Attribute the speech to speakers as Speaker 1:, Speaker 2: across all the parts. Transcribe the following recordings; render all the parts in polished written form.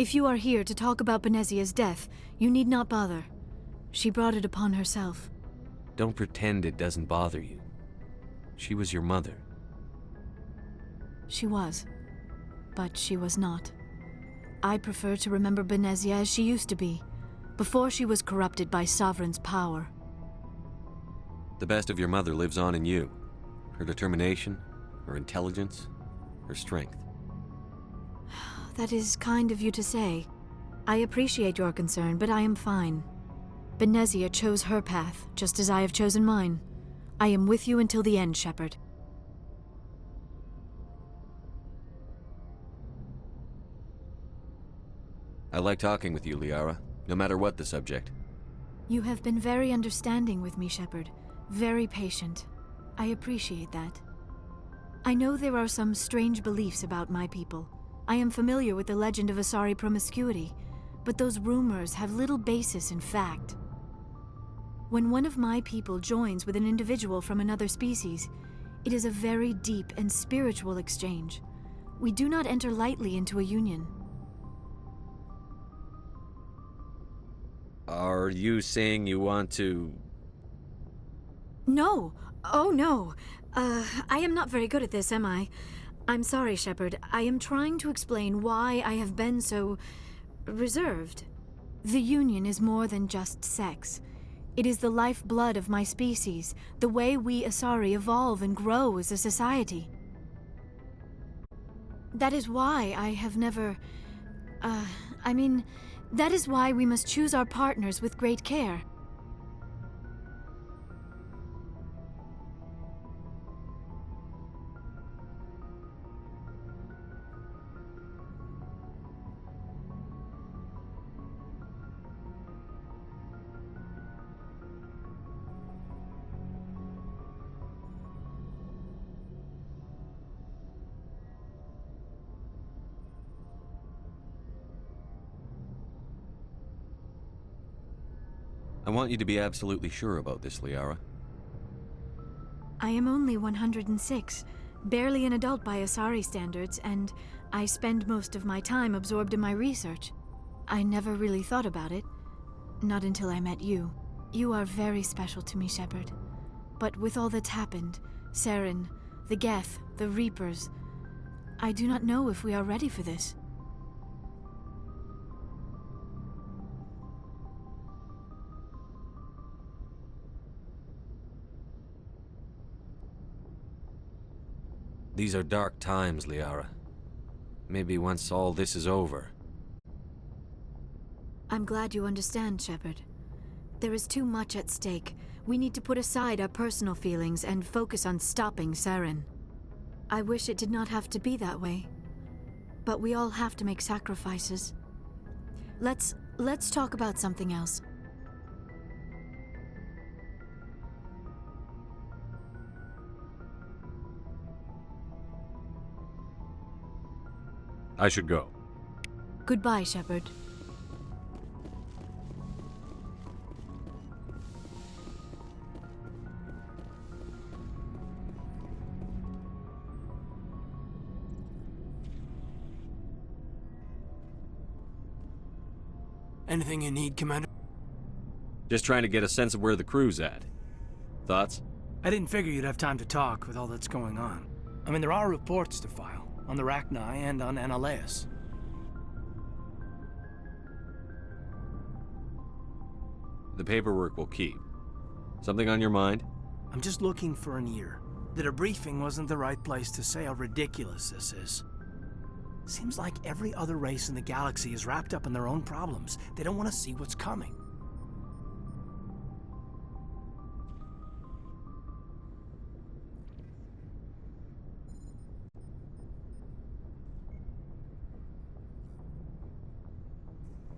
Speaker 1: If you are here to talk about Benezia's death, you need not bother. She brought it upon herself.
Speaker 2: Don't pretend it doesn't bother you. She was your mother.
Speaker 1: She was. But she was not. I prefer to remember Benezia as she used to be, before she was corrupted by Sovereign's power.
Speaker 2: The best of your mother lives on in you. Her determination, her intelligence, her strength.
Speaker 1: That is kind of you to say. I appreciate your concern, but I am fine. Benezia chose her path, just as I have chosen mine. I am with you until the end, Shepard.
Speaker 2: I like talking with you, Liara, no matter what the subject.
Speaker 1: You have been very understanding with me, Shepard. Very patient. I appreciate that. I know there are some strange beliefs about my people. I am familiar with the legend of Asari promiscuity, but those rumors have little basis in fact. When one of my people joins with an individual from another species, it is a very deep and spiritual exchange. We do not enter lightly into a union.
Speaker 2: Are you saying you want to...
Speaker 1: No! Oh no! I am not very good at this, am I? I'm sorry, Shepard. I am trying to explain why I have been so... reserved. The Union is more than just sex. It is the lifeblood of my species, the way we Asari evolve and grow as a society. That is why I have never... that is why we must choose our partners with great care.
Speaker 2: I want you to be absolutely sure about this, Liara.
Speaker 1: I am only 106, barely an adult by Asari standards, and I spend most of my time absorbed in my research. I never really thought about it. Not until I met you. You are very special to me, Shepard. But with all that's happened, Saren, the Geth, the Reapers, I do not know if we are ready for this.
Speaker 2: These are dark times, Liara. Maybe once all this is over...
Speaker 1: I'm glad you understand, Shepard. There is too much at stake. We need to put aside our personal feelings and focus on stopping Saren. I wish it did not have to be that way. But we all have to make sacrifices. Let's talk about something else.
Speaker 2: I should go.
Speaker 1: Goodbye, Shepard.
Speaker 3: Anything you need, Commander?
Speaker 2: Just trying to get a sense of where the crew's at. Thoughts?
Speaker 3: I didn't figure you'd have time to talk with all that's going on. I mean, there are reports to file, on the Rachni and on Annaleis.
Speaker 2: The paperwork will keep. Something on your mind?
Speaker 3: I'm just looking for an ear. The debriefing wasn't the right place to say how ridiculous this is. Seems like every other race in the galaxy is wrapped up in their own problems. They don't want to see what's coming.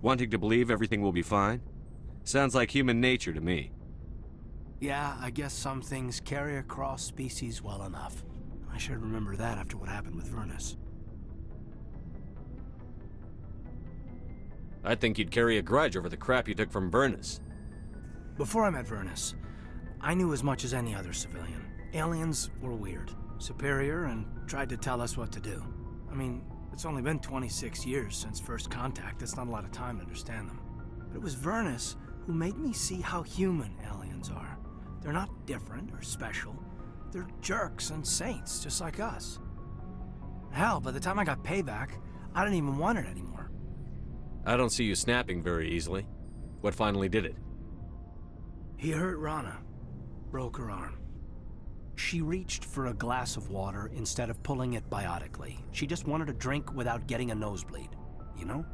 Speaker 2: Wanting to believe everything will be fine? Sounds like human nature to me.
Speaker 3: Yeah, I guess some things carry across species well enough. I should remember that after what happened with Vernus.
Speaker 2: I think you'd carry a grudge over the crap you took from Vernus.
Speaker 3: Before I met Vernus, I knew as much as any other civilian. Aliens were weird, superior, and tried to tell us what to do. I mean, It's only been 26 years since first contact. That's not a lot of time to understand them. But it was Vernus who made me see how human aliens are. They're not different or special. They're jerks and saints, just like us. Hell, by the time I got payback, I didn't even want it anymore.
Speaker 2: I don't see you snapping very easily. What finally did it?
Speaker 3: He hurt Rana. Broke her arm. She reached for a glass of water instead of pulling it biotically. She just wanted a drink without getting a nosebleed, you know?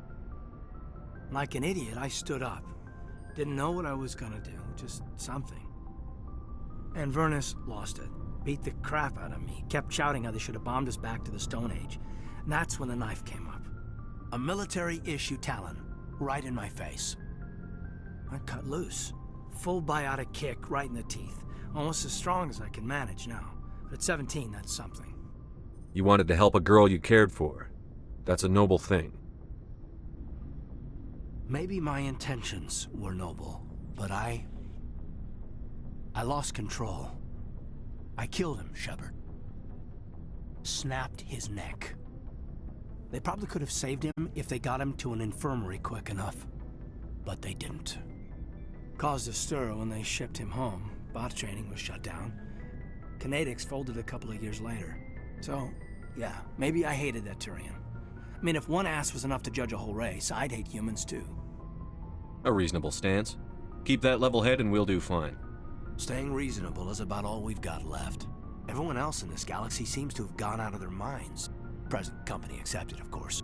Speaker 3: Like an idiot, I stood up. Didn't know what I was gonna do, just something. And Vernus lost it. Beat the crap out of me. Kept shouting how they should have bombed us back to the Stone Age. And that's when the knife came up. A military-issue Talon, right in my face. I cut loose. Full biotic kick right in the teeth. Almost as strong as I can manage now. But at 17, that's something.
Speaker 2: You wanted to help a girl you cared for. That's a noble thing.
Speaker 3: Maybe my intentions were noble, but I lost control. I killed him, Shepard. Snapped his neck. They probably could have saved him if they got him to an infirmary quick enough. But they didn't. Caused a stir when they shipped him home. Bot training was shut down. Kinetics folded a couple of years later. So, yeah, maybe I hated that Turian. I mean, if one ass was enough to judge a whole race, I'd hate humans too.
Speaker 2: A reasonable stance. Keep that level head and we'll do fine.
Speaker 3: Staying reasonable is about all we've got left. Everyone else in this galaxy seems to have gone out of their minds. Present company accepted, of course.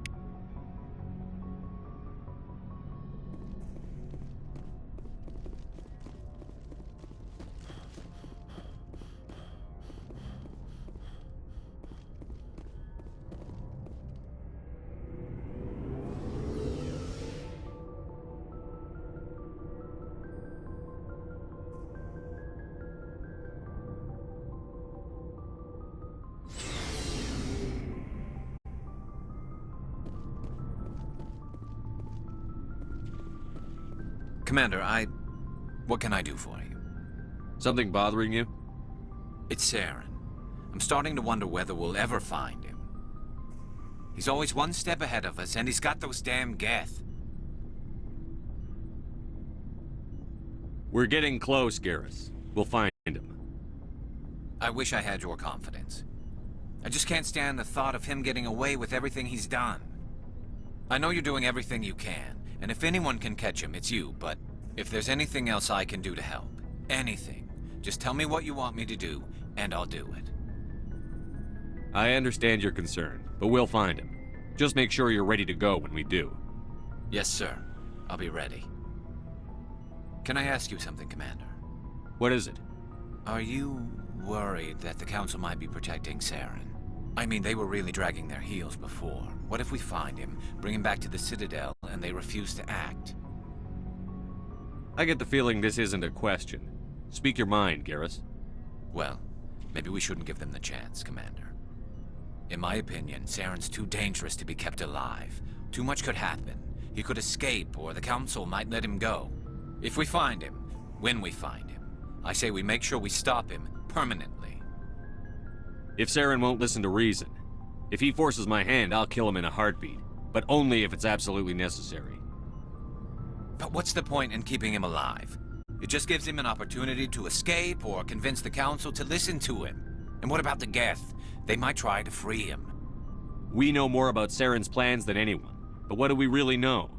Speaker 4: Commander, what can I do for you?
Speaker 2: Something bothering you?
Speaker 4: It's Saren. I'm starting to wonder whether we'll ever find him. He's always one step ahead of us, and he's got those damn Geth.
Speaker 2: We're getting close, Garrus. We'll find him.
Speaker 4: I wish I had your confidence. I just can't stand the thought of him getting away with everything he's done. I know you're doing everything you can, and if anyone can catch him, it's you, but if there's anything else I can do to help, anything, just tell me what you want me to do, and I'll do it.
Speaker 2: I understand your concern, but we'll find him. Just make sure you're ready to go when we do.
Speaker 4: Yes, sir. I'll be ready. Can I ask you something, Commander?
Speaker 2: What is it?
Speaker 4: Are you worried that the Council might be protecting Saren? I mean, they were really dragging their heels before. What if we find him, bring him back to the Citadel, and they refuse to act?
Speaker 2: I get the feeling this isn't a question. Speak your mind, Garrus.
Speaker 4: Well, maybe we shouldn't give them the chance, Commander. In my opinion, Saren's too dangerous to be kept alive. Too much could happen. He could escape, or the Council might let him go. If we find him, when we find him, I say we make sure we stop him permanently.
Speaker 2: If Saren won't listen to reason, if he forces my hand, I'll kill him in a heartbeat. But only if it's absolutely necessary.
Speaker 4: But what's the point in keeping him alive? It just gives him an opportunity to escape or convince the Council to listen to him. And what about the Geth? They might try to free him.
Speaker 2: We know more about Saren's plans than anyone. But what do we really know?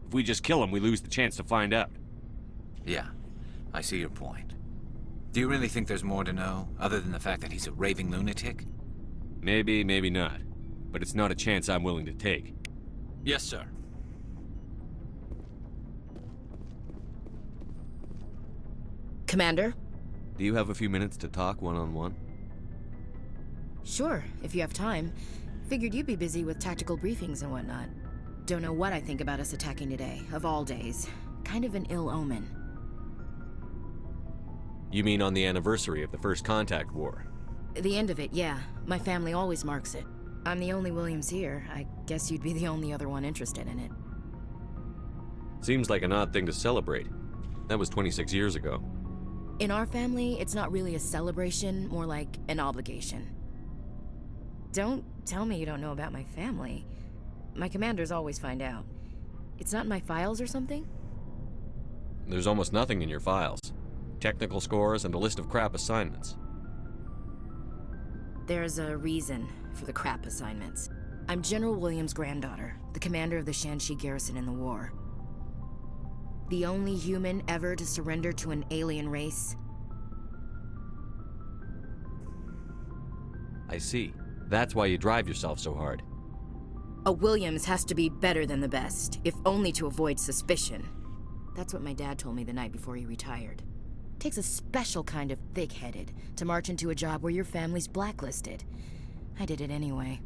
Speaker 2: If we just kill him, we lose the chance to find out.
Speaker 4: Yeah, I see your point. Do you really think there's more to know, other than the fact that he's a raving lunatic?
Speaker 2: Maybe, maybe not. But it's not a chance I'm willing to take.
Speaker 4: Yes, sir.
Speaker 5: Commander?
Speaker 2: Do you have a few minutes to talk one-on-one?
Speaker 5: Sure, if you have time. Figured you'd be busy with tactical briefings and whatnot. Don't know what I think about us attacking today, of all days. Kind of an ill omen.
Speaker 2: You mean on the anniversary of the First Contact War?
Speaker 5: The end of it, yeah. My family always marks it. I'm the only Williams here. I guess you'd be the only other one interested in it.
Speaker 2: Seems like an odd thing to celebrate. That was 26 years ago.
Speaker 5: In our family, it's not really a celebration, more like an obligation. Don't tell me you don't know about my family. My commanders always find out. It's not in my files or something?
Speaker 2: There's almost nothing in your files. Technical scores and a list of crap assignments.
Speaker 5: There's a reason for the crap assignments. I'm General Williams' granddaughter, the commander of the Shanxi garrison in the war. The only human ever to surrender to an alien race.
Speaker 2: I see. That's why you drive yourself so hard.
Speaker 5: A Williams has to be better than the best, if only to avoid suspicion. That's what my dad told me the night before he retired. Takes a special kind of thick-headed to march into a job where your family's blacklisted. I did it anyway.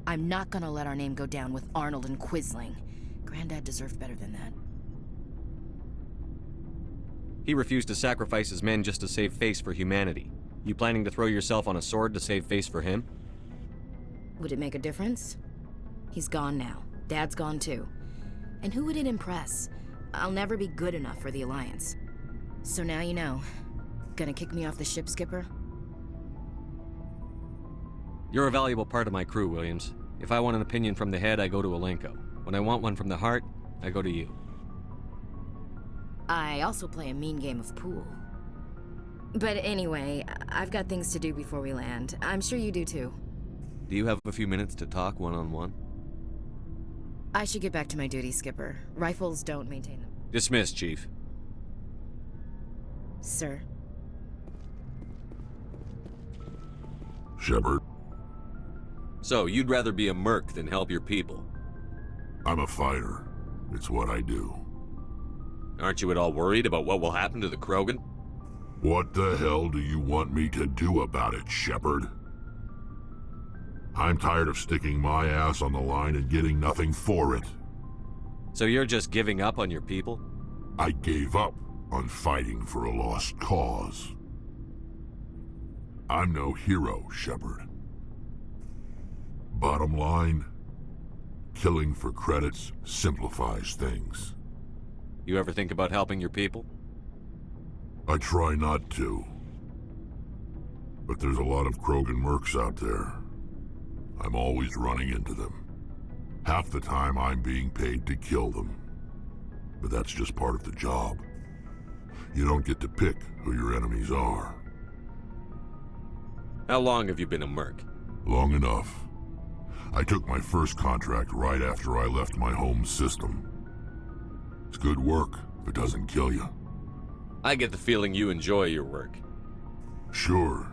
Speaker 5: I'm not gonna let our name go down with Arnold and Quisling. Granddad deserved better than that.
Speaker 2: He refused to sacrifice his men just to save face for humanity. You planning to throw yourself on a sword to save face for him?
Speaker 5: Would it make a difference? He's gone now. Dad's gone too. And who would it impress? I'll never be good enough for the Alliance. So now you know. Gonna kick me off the ship, Skipper?
Speaker 2: You're a valuable part of my crew, Williams. If I want an opinion from the head, I go to Alenko. When I want one from the heart, I go to you.
Speaker 5: I also play a mean game of pool. But anyway, I've got things to do before we land. I'm sure you do too.
Speaker 2: Do you have a few minutes to talk one-on-one?
Speaker 5: I should get back to my duty, Skipper. Rifles don't maintain them.
Speaker 2: Dismissed, Chief.
Speaker 5: Sir?
Speaker 6: Shepard,
Speaker 2: So, you'd rather be a merc than help your people?
Speaker 6: I'm a fighter. It's what I do.
Speaker 2: Aren't you at all worried about what will happen to the Krogan?
Speaker 6: What the hell do you want me to do about it, Shepard? I'm tired of sticking my ass on the line and getting nothing for it.
Speaker 2: So you're just giving up on your people?
Speaker 6: I gave up on fighting for a lost cause. I'm no hero, Shepard. Bottom line, killing for credits simplifies things.
Speaker 2: You ever think about helping your people?
Speaker 6: I try not to. But there's a lot of Krogan mercs out there. I'm always running into them. Half the time I'm being paid to kill them. But that's just part of the job. You don't get to pick who your enemies are.
Speaker 2: How long have you been a merc?
Speaker 6: Long enough. I took my first contract right after I left my home system. It's good work if it doesn't kill you.
Speaker 2: I get the feeling you enjoy your work.
Speaker 6: Sure.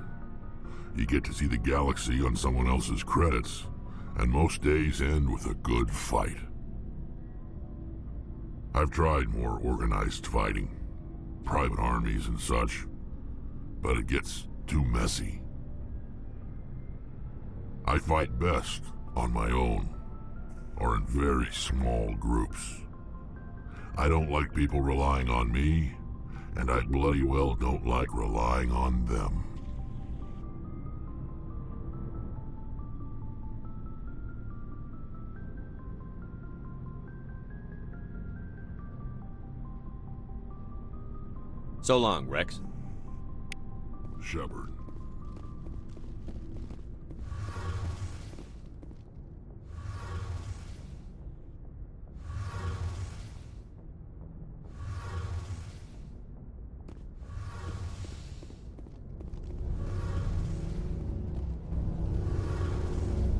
Speaker 6: You get to see the galaxy on someone else's credits, and most days end with a good fight. I've tried more organized fighting, private armies and such, but it gets too messy. I fight best on my own, or in very small groups. I don't like people relying on me, and I bloody well don't like relying on them.
Speaker 2: So long, Rex.
Speaker 6: Shepard.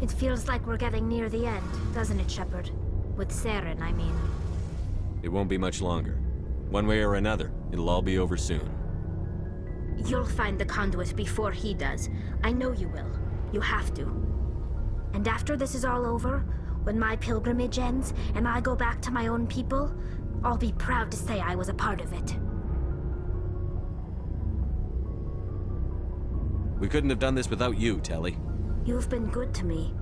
Speaker 7: It feels like we're getting near the end, doesn't it, Shepard? With Saren, I mean.
Speaker 2: It won't be much longer. One way or another, it'll all be over soon.
Speaker 7: You'll find the conduit before he does. I know you will. You have to. And after this is all over, when my pilgrimage ends and I go back to my own people, I'll be proud to say I was a part of it.
Speaker 2: We couldn't have done this without you, Telly.
Speaker 7: You've been good to me.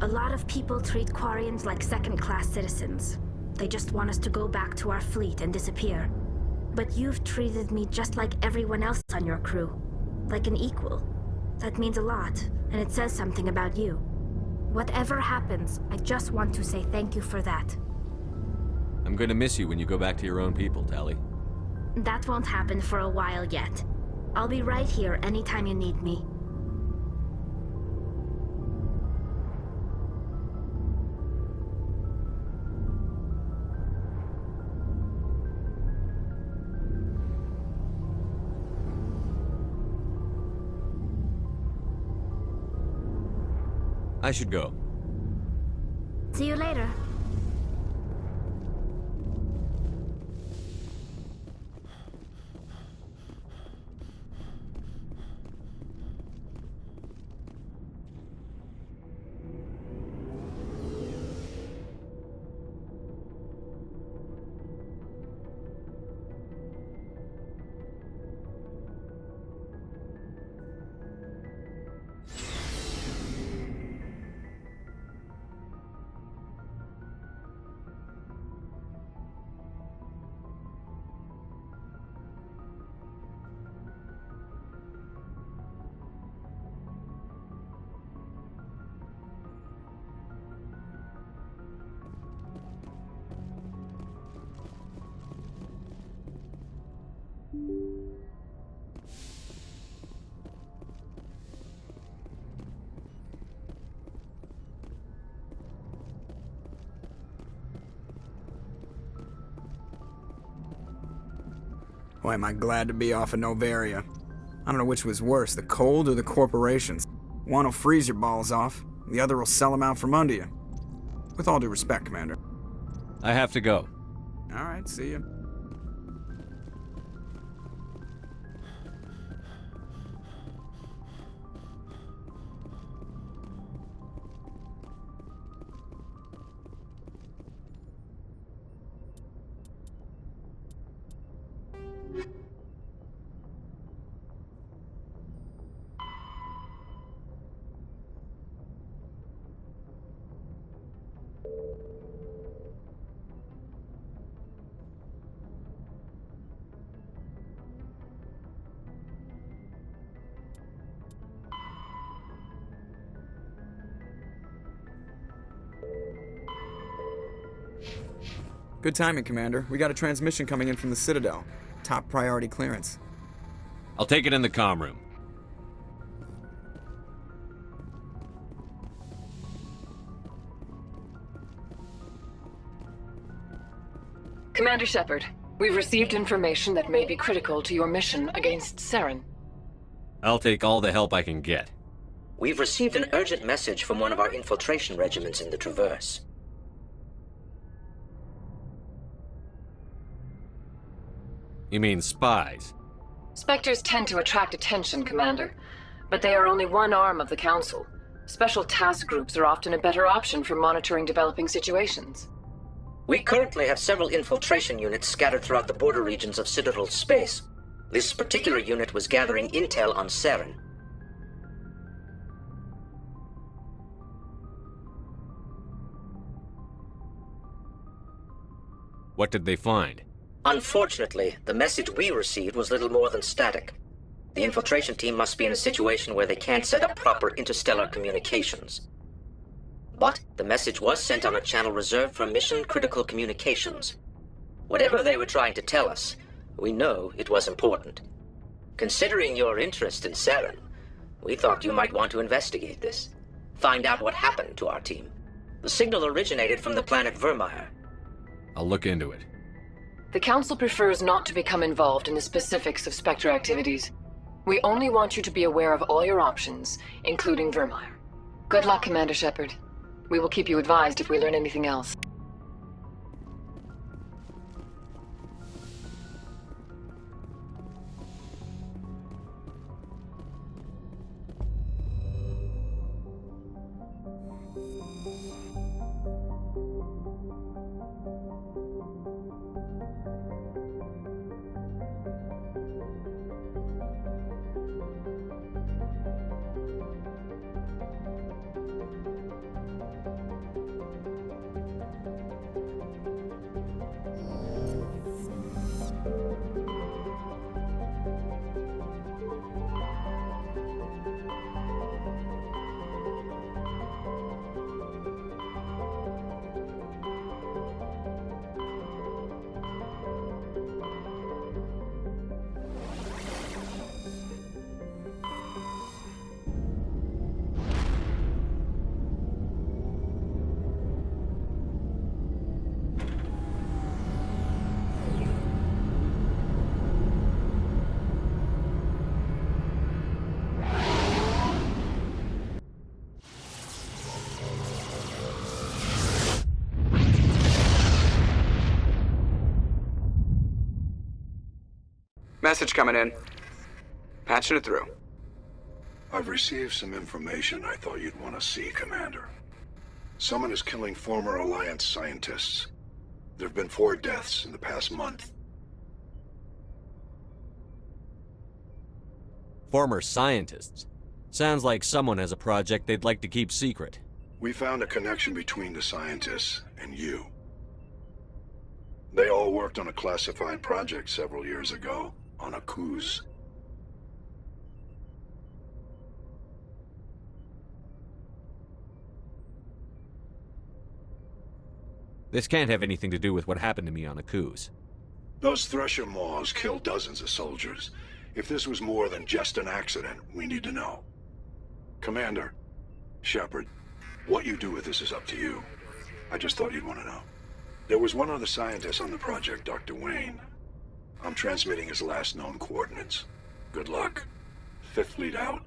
Speaker 7: A lot of people treat Quarians like second-class citizens. They just want us to go back to our fleet and disappear. But you've treated me just like everyone else on your crew. Like an equal. That means a lot, and it says something about you. Whatever happens, I just want to say thank you for that.
Speaker 2: I'm gonna miss you when you go back to your own people, Telly.
Speaker 7: That won't happen for a while yet. I'll be right here anytime you need me.
Speaker 2: I should go.
Speaker 7: See you later.
Speaker 8: Boy, am I glad to be off of Novaria. I don't know which was worse, the cold or the corporations. One will freeze your balls off, the other will sell them out from under you. With all due respect, Commander.
Speaker 2: I have to go.
Speaker 8: Alright, see you. Good timing, Commander. We got a transmission coming in from the Citadel. Top priority clearance.
Speaker 2: I'll take it in the comm room.
Speaker 9: Commander Shepard, we've received information that may be critical to your mission against Saren.
Speaker 2: I'll take all the help I can get.
Speaker 10: We've received an urgent message from one of our infiltration regiments in the Traverse.
Speaker 2: You mean spies?
Speaker 9: Spectres tend to attract attention, Commander, but they are only one arm of the Council. Special task groups are often a better option for monitoring developing situations.
Speaker 10: We currently have several infiltration units scattered throughout the border regions of Citadel space. This particular unit was gathering intel on Saren.
Speaker 2: What did they find?
Speaker 10: Unfortunately, the message we received was little more than static. The infiltration team must be in a situation where they can't set up proper interstellar communications. But the message was sent on a channel reserved for mission-critical communications. Whatever they were trying to tell us, we know it was important. Considering your interest in Saren, we thought you might want to investigate this. Find out what happened to our team. The signal originated from the planet Vermeer.
Speaker 2: I'll look into it.
Speaker 9: The Council prefers not to become involved in the specifics of Spectre activities. We only want you to be aware of all your options, including Vermeer. Good luck, Commander Shepard. We will keep you advised if we learn anything else.
Speaker 8: Message coming in. Patching it through.
Speaker 11: I've received some information I thought you'd want to see, Commander. Someone is killing former Alliance scientists. There have been 4 deaths in the past month.
Speaker 2: Former scientists. Sounds like someone has a project they'd like to keep secret.
Speaker 11: We found a connection between the scientists and you. They all worked on a classified project several years ago, on Akuz.
Speaker 2: This can't have anything to do with what happened to me on Akuz.
Speaker 11: Those Thresher Maws killed dozens of soldiers. If this was more than just an accident, we need to know. Commander, Shepard, what you do with this is up to you. I just thought you'd want to know. There was one other scientist on the project, Dr. Wayne. I'm transmitting his last known coordinates. Good luck. 5th Fleet out.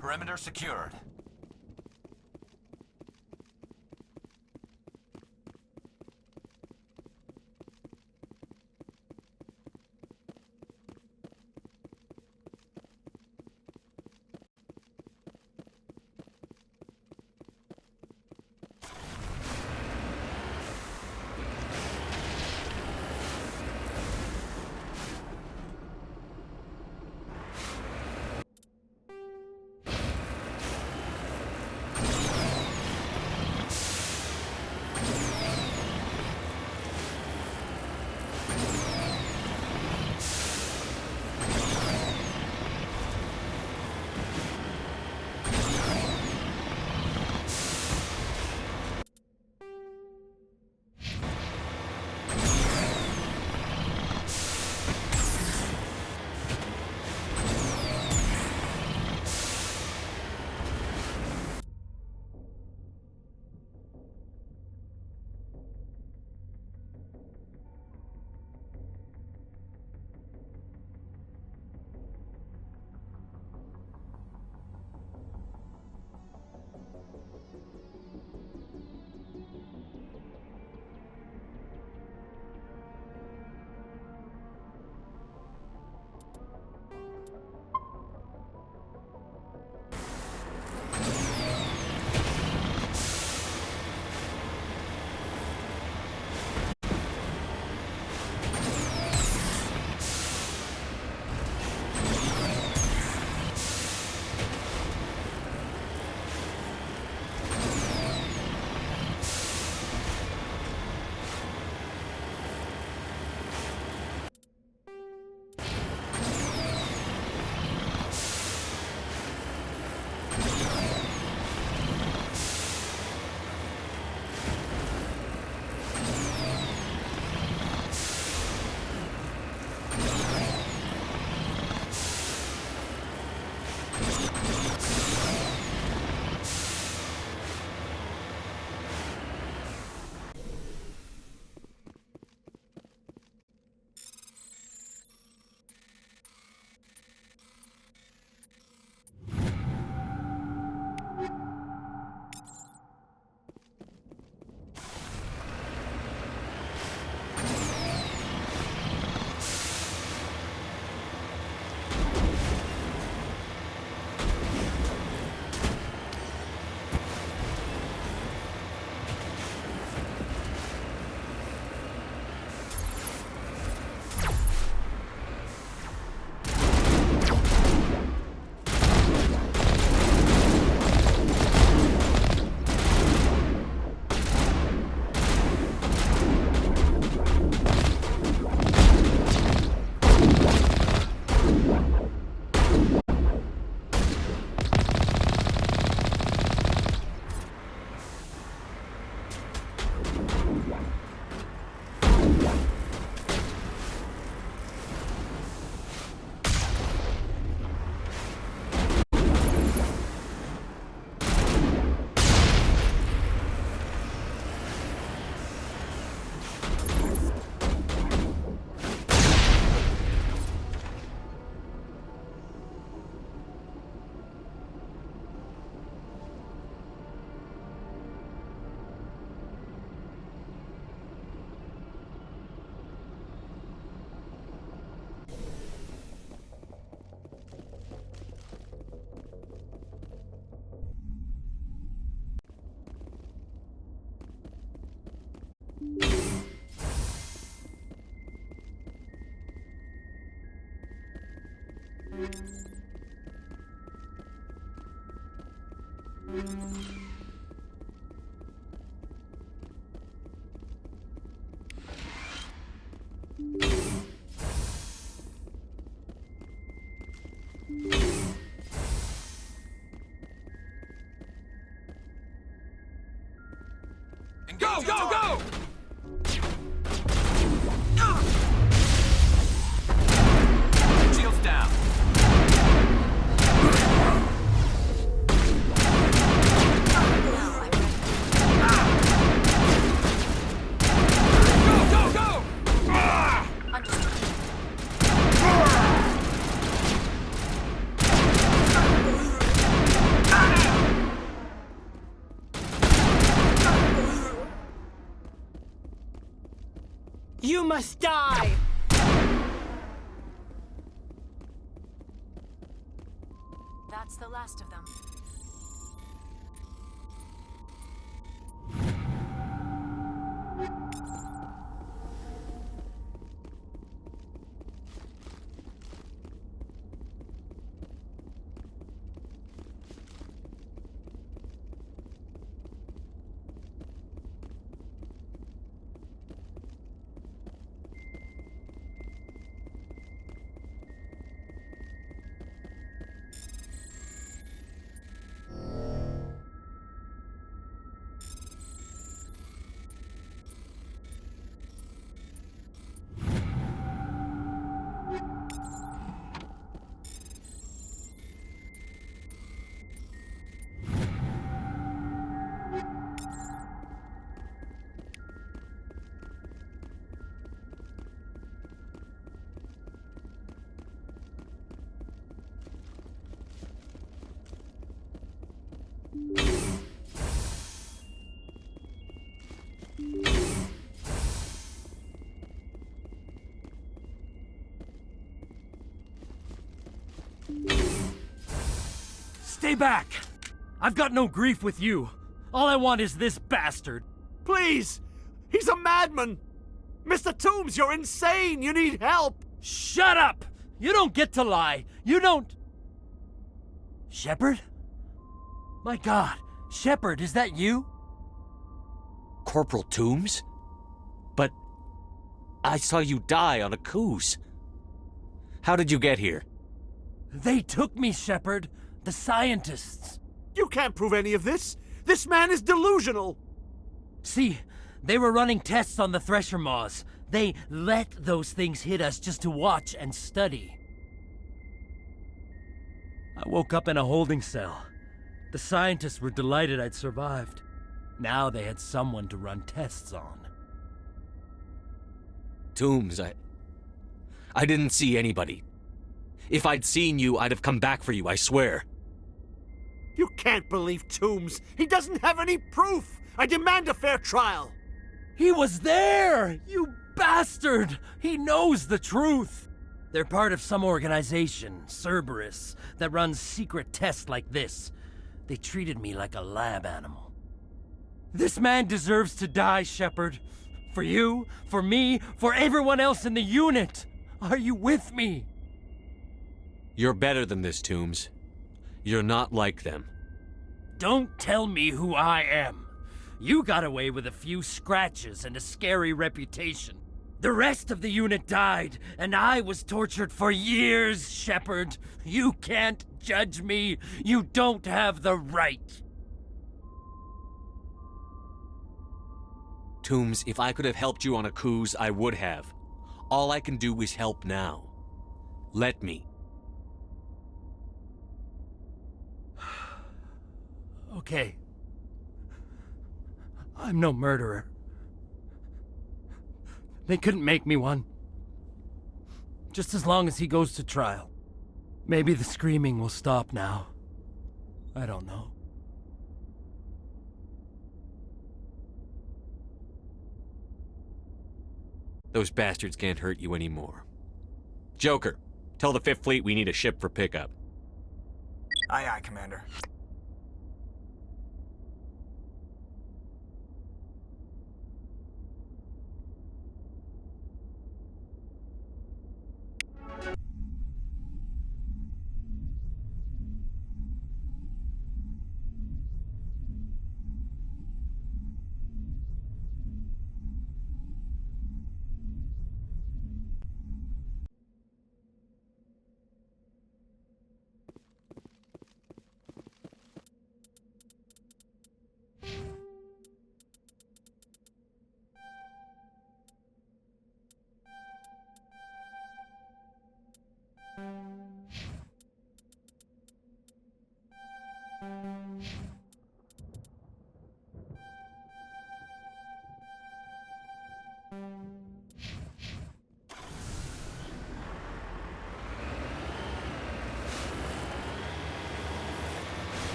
Speaker 4: Perimeter secured. Go, go, go! Shields down. Go, go, go!
Speaker 3: You must die!
Speaker 1: That's the last of them.
Speaker 12: Stay back! I've got no grief with you. All I want is this bastard.
Speaker 3: Please! He's a madman! Mr. Toombs, you're insane! You need help!
Speaker 12: Shut up! You don't get to lie. You don't... Shepard? My God, Shepard, is that you?
Speaker 2: Corporal Toombs? But I saw you die on a Coos. How did you get here?
Speaker 12: They took me, Shepard. The scientists.
Speaker 3: You can't prove any of this! This man is delusional!
Speaker 12: See, they were running tests on the Thresher Maws. They let those things hit us just to watch and study. I woke up in a holding cell. The scientists were delighted I'd survived. Now they had someone to run tests on.
Speaker 2: Toombs, I didn't see anybody. If I'd seen you, I'd have come back for you, I swear.
Speaker 3: You can't believe Toombs! He doesn't have any proof! I demand a fair trial!
Speaker 12: He was there! You bastard! He knows the truth! They're part of some organization, Cerberus, that runs secret tests like this. They treated me like a lab animal. This man deserves to die, Shepard. For you, for me, for everyone else in the unit! Are you with me?
Speaker 2: You're better than this, Toombs. You're not like them.
Speaker 12: Don't tell me who I am. You got away with a few scratches and a scary reputation. The rest of the unit died, and I was tortured for years, Shepard. You can't judge me. You don't have the right.
Speaker 2: Toombs, if I could have helped you on a Coos, I would have. All I can do is help now. Let me.
Speaker 12: Okay. I'm no murderer. They couldn't make me one. Just as long as he goes to trial. Maybe the screaming will stop now. I don't know.
Speaker 2: Those bastards can't hurt you anymore. Joker, tell the Fifth Fleet we need a ship for pickup.
Speaker 8: Aye, aye, Commander.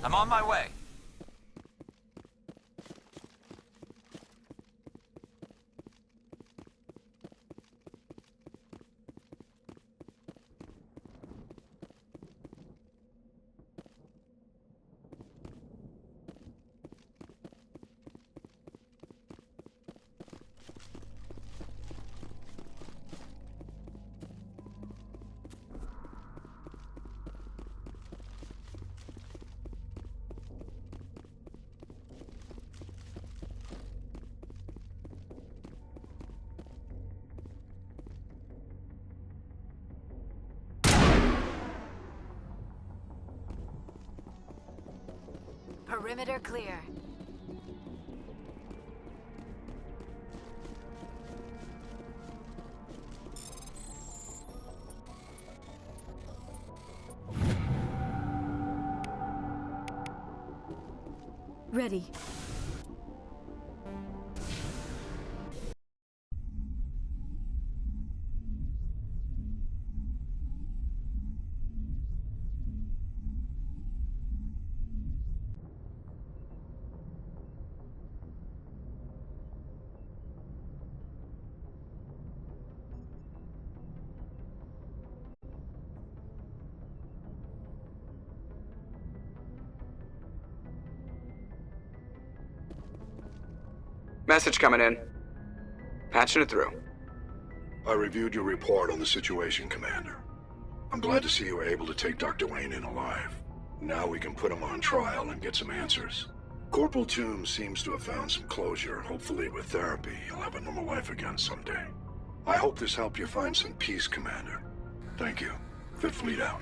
Speaker 4: I'm on my way.
Speaker 1: Perimeter clear. Ready.
Speaker 8: Message coming in. Patching it through.
Speaker 11: I reviewed your report on the situation, Commander. I'm glad to see you were able to take Dr. Wayne in alive. Now we can put him on trial and get some answers. Corporal Toombs seems to have found some closure. Hopefully with therapy, he'll have a normal life again someday. I hope this helped you find some peace, Commander. Thank you. Fifth Fleet out.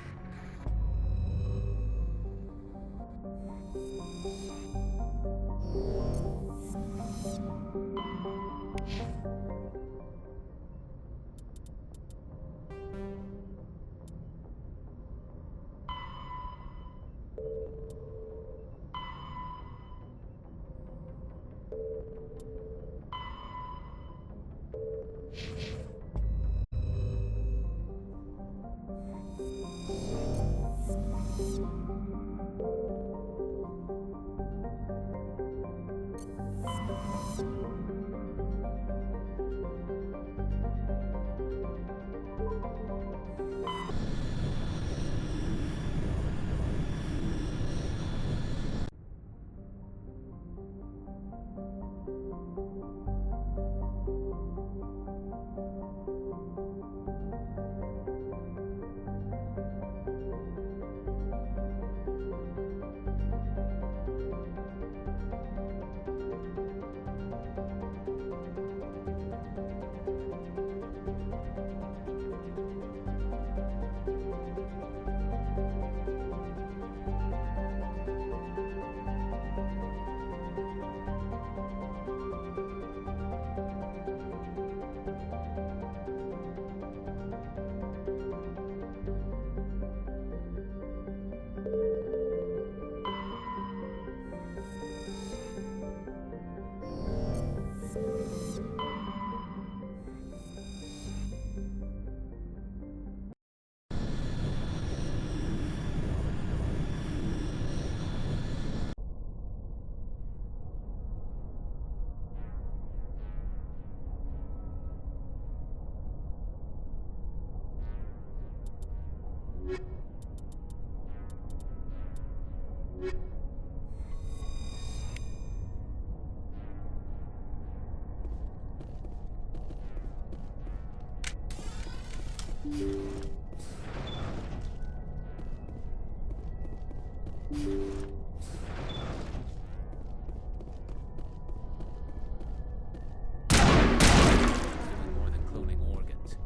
Speaker 4: More than cloning organs.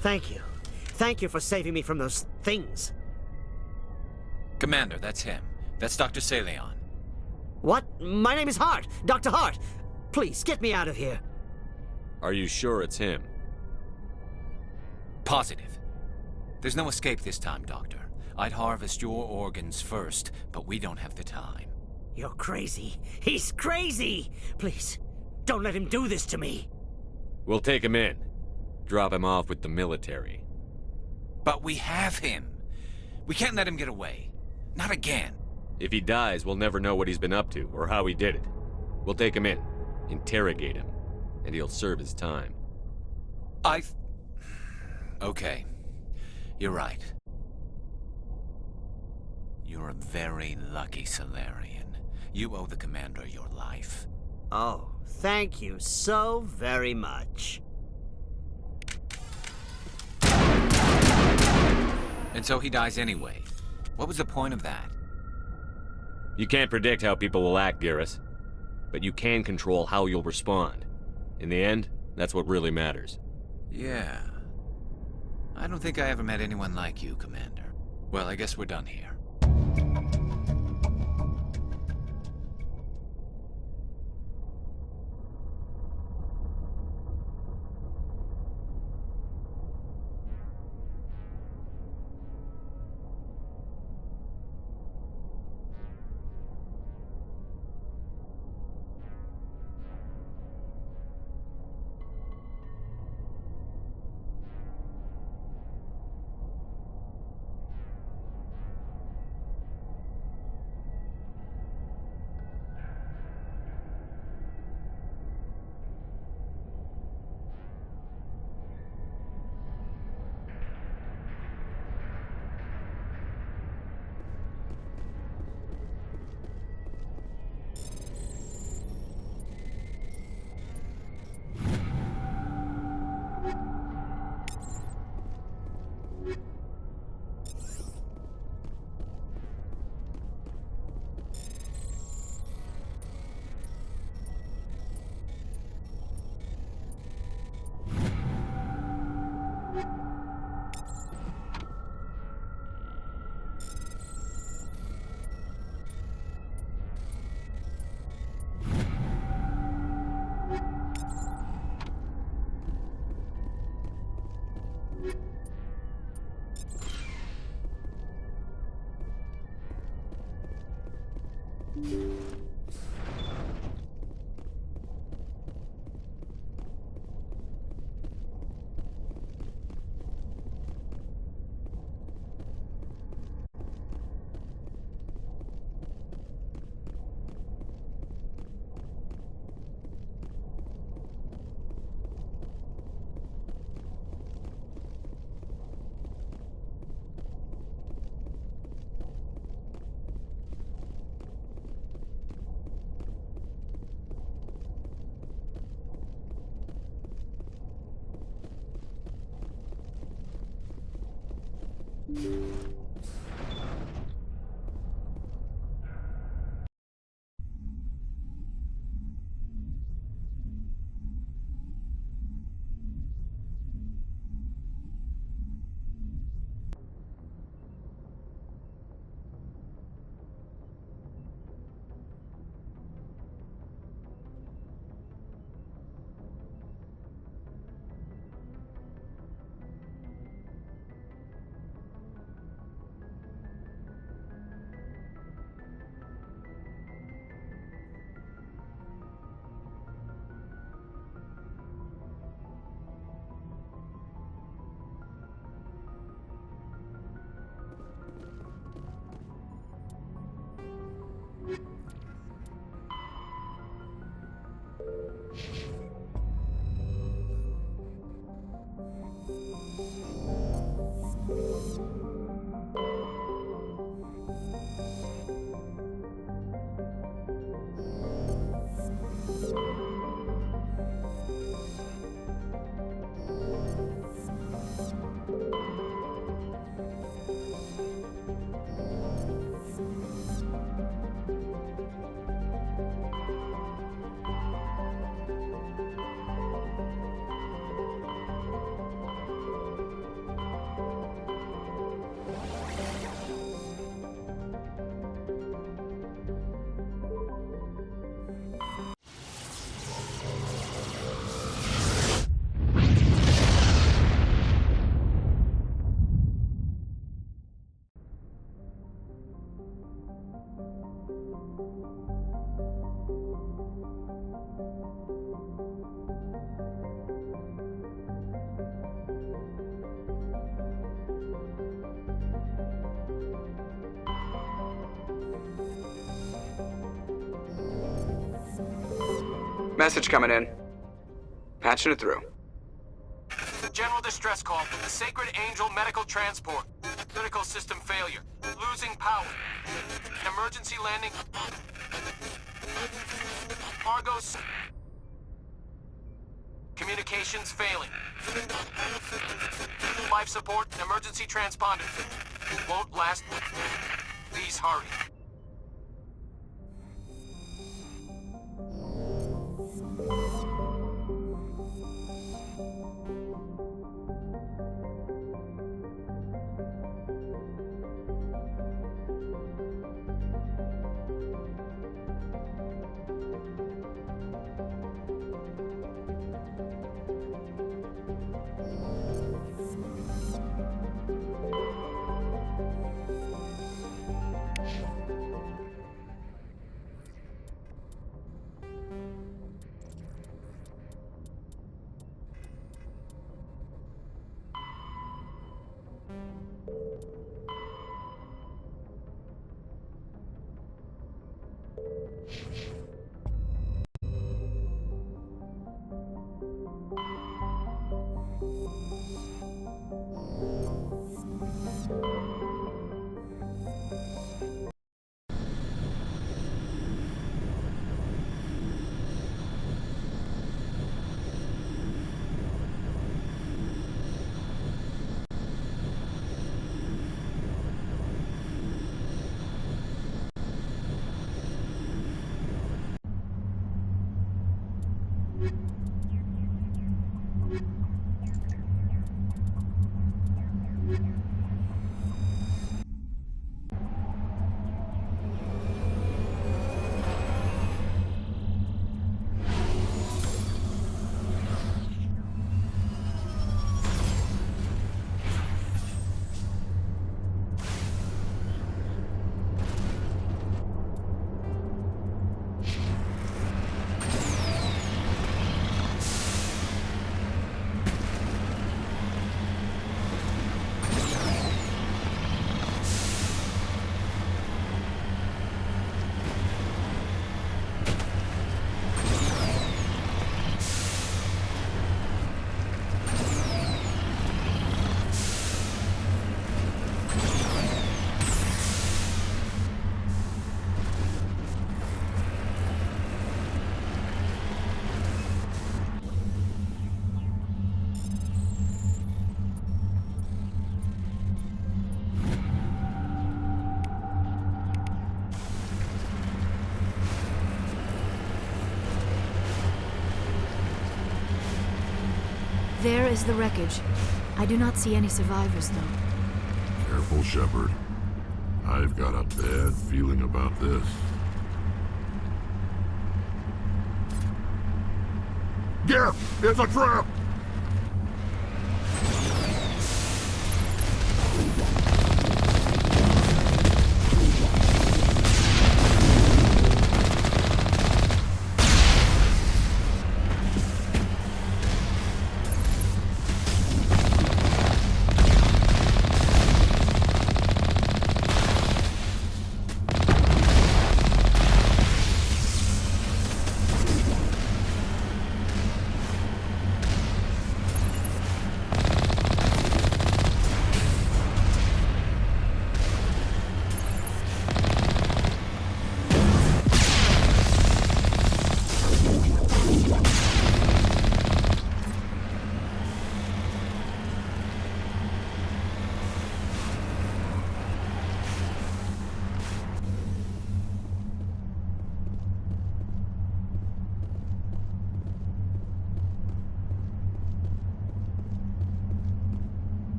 Speaker 13: Thank you. Thank you for saving me from those things.
Speaker 4: Commander, that's him. That's Dr. Saleon.
Speaker 13: What? My name is Hart. Dr. Hart. Please, get me out of here.
Speaker 14: Are you sure it's him?
Speaker 4: Positive. There's no escape this time, Doctor. I'd harvest your organs first, but we don't have the time.
Speaker 13: You're crazy. He's crazy! Please, don't let him do this to me.
Speaker 14: We'll take him in. Drop him off with the military.
Speaker 4: But we have him. We can't let him get away. Not again.
Speaker 14: If he dies, we'll never know what he's been up to or how he did it. We'll take him in, interrogate him, and he'll serve his time.
Speaker 4: Okay. You're right. You're a very lucky Salarian. You owe the Commander your life.
Speaker 13: Oh, thank you so very much.
Speaker 4: And so he dies anyway. What was the point of that?
Speaker 14: You can't predict how people will act, Garrus. But you can control how you'll respond. In the end, that's what really matters.
Speaker 4: Yeah. I don't think I ever met anyone like you, Commander. Well, I guess we're done here.
Speaker 8: Message coming in. Patching it through.
Speaker 15: General distress call from the Sacred Angel Medical Transport. Critical system failure. Losing power. Emergency landing. Argos. Communications failing. Life support and emergency transponder. Won't last. Please hurry.
Speaker 1: There is the wreckage. I do not see any survivors, though.
Speaker 6: Careful, Shepard. I've got a bad feeling about this. Garrett! It's a trap!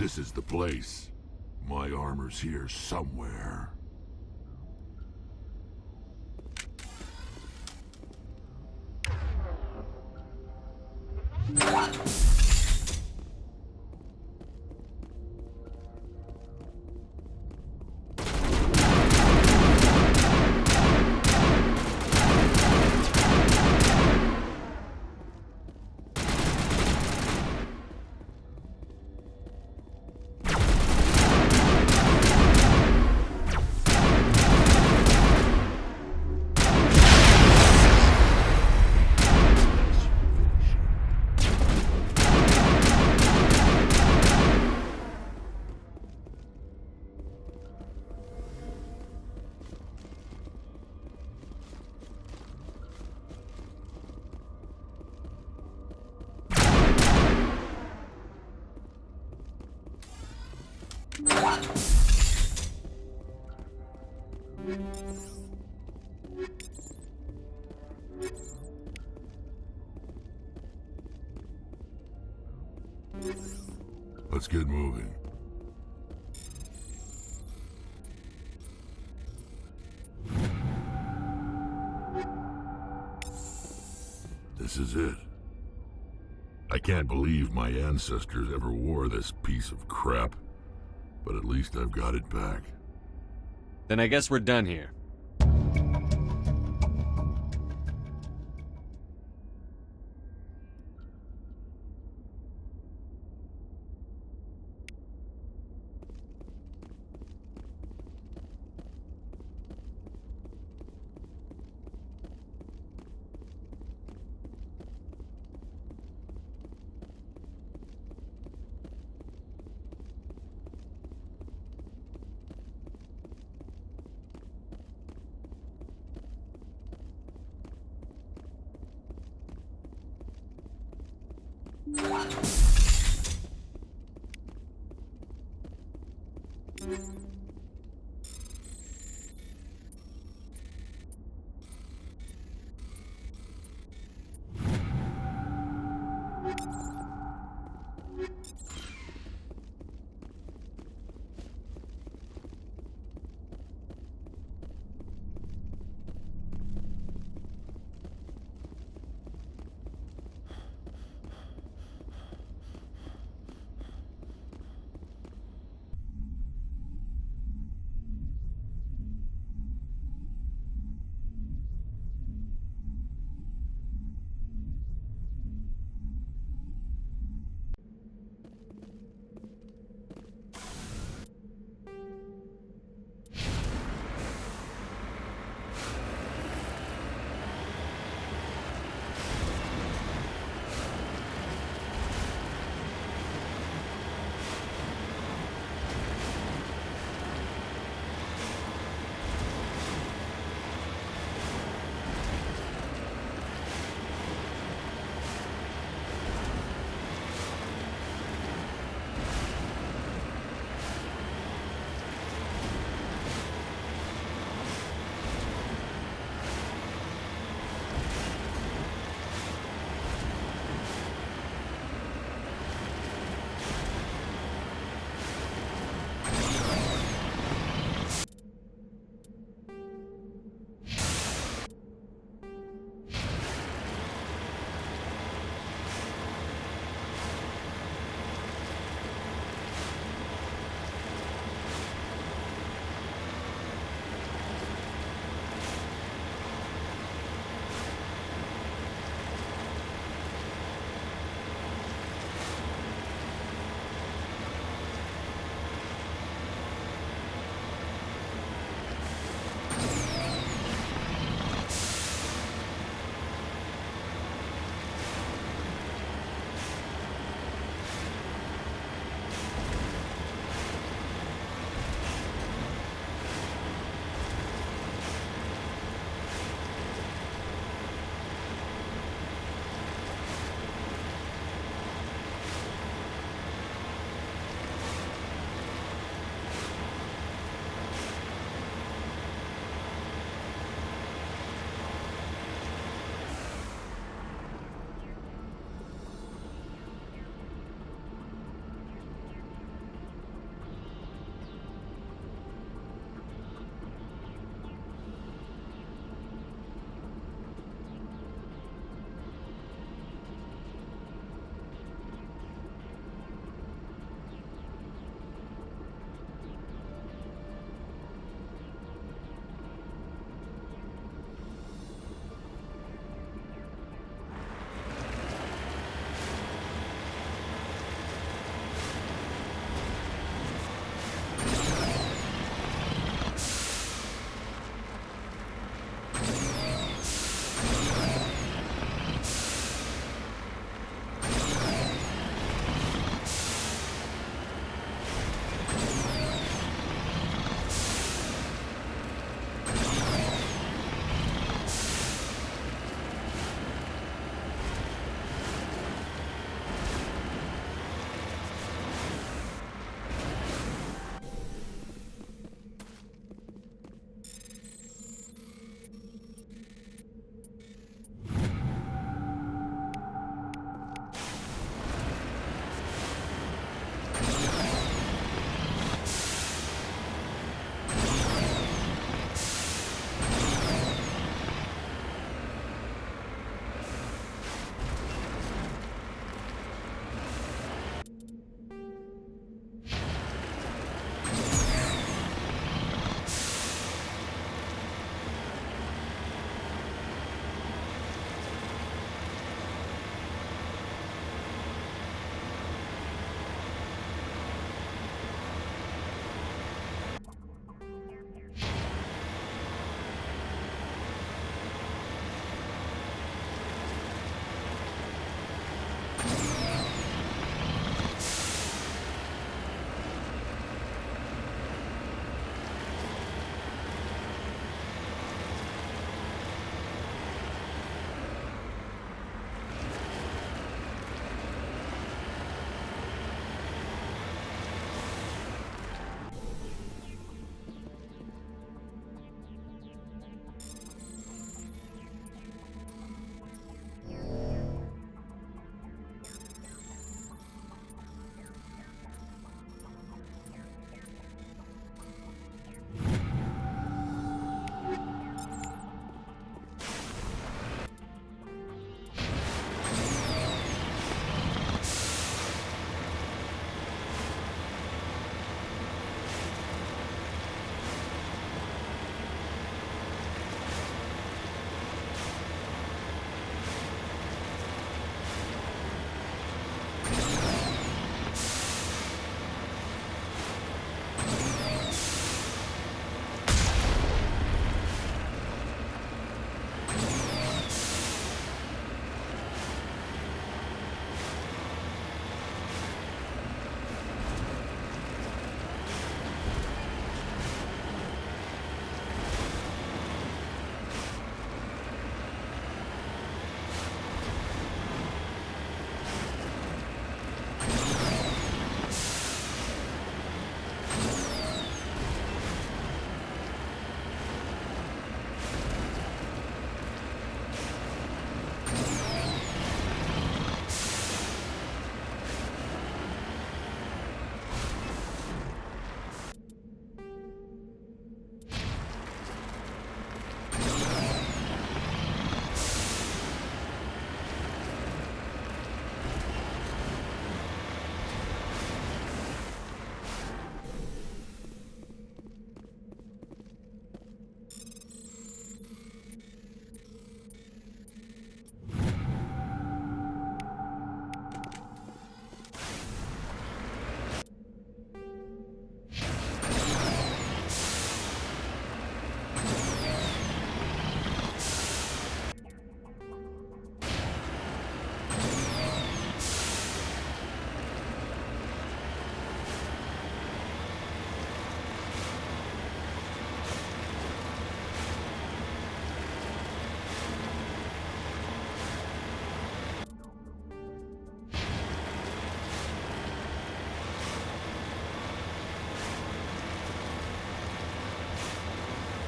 Speaker 6: This is the place. My armor's here somewhere. Let's get moving. This is it. I can't believe my ancestors ever wore this piece of crap, but at least I've got it back.
Speaker 14: Then I guess we're done here.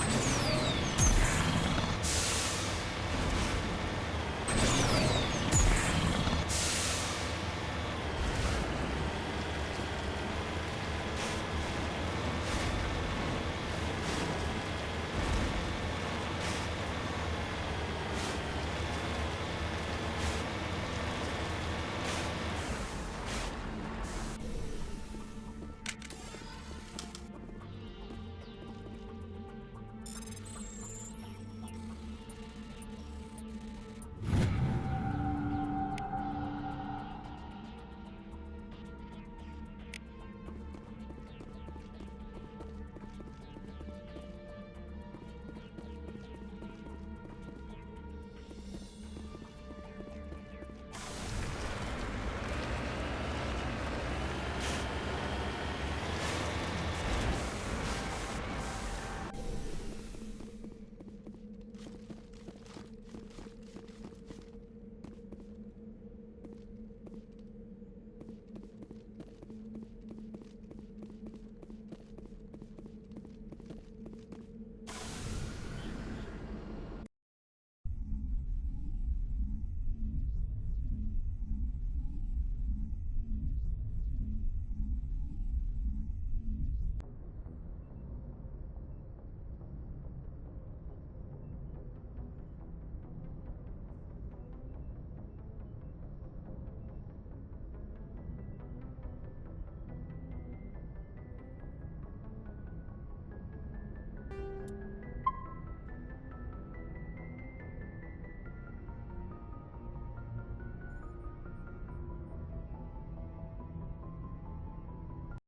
Speaker 1: Shepard.